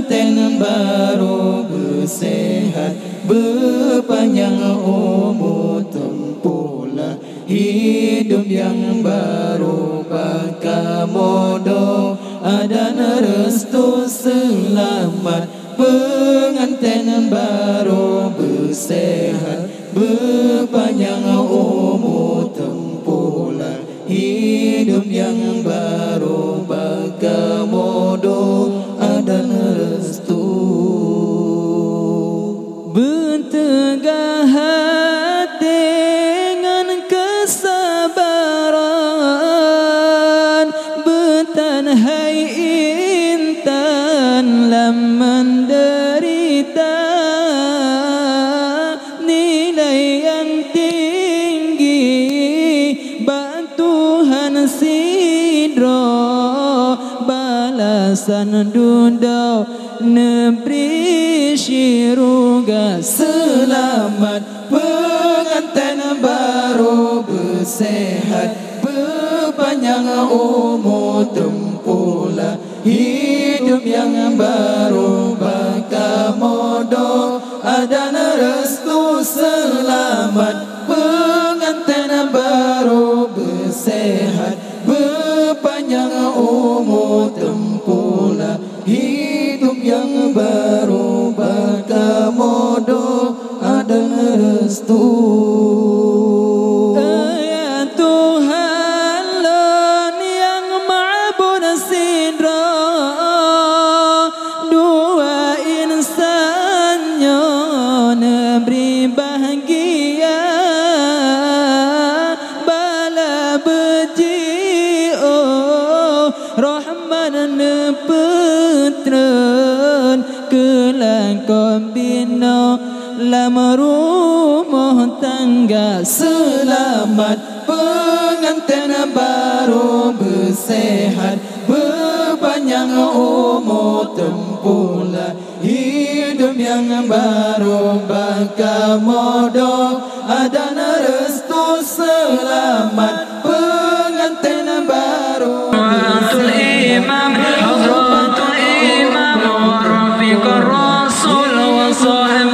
pengantin baru bersehat, berpanjang umur, tempuhlah hidup yang baru, bakamodo dan restu selamat. Pengantin baru bersehat, berpanjang umur, tempuhlah hidup yang baru, bakamodo dan restu. Bertegak hati dengan kesabaran, bertanhai intan lam menderita, nilai yang tinggi bak Tuhan sidro, balasan dunia negeri syurga. Selamat pengantin baru bersehat, berpanjang umur, tempuhlah hidup yang baru, bakamodo dan restu selamat. Pengantin baru bersehat, berpanjang umur, tempuhlah hidup yang baru, bakamodo dan restu. Ya Tuhan lon yang ma'bud sidra, dua insannya neberi bahagia, bala beji oh Rahman nepetren, kelakon bina lam rumah tangga. Selamat pengantin baru bersehat, berpanjang umur, tempuhlah hidup yang baru, bakamodo dan restu selamat. Pengantin baru Imam Hazratul Imam wa Rafiqur Rasul wa sahib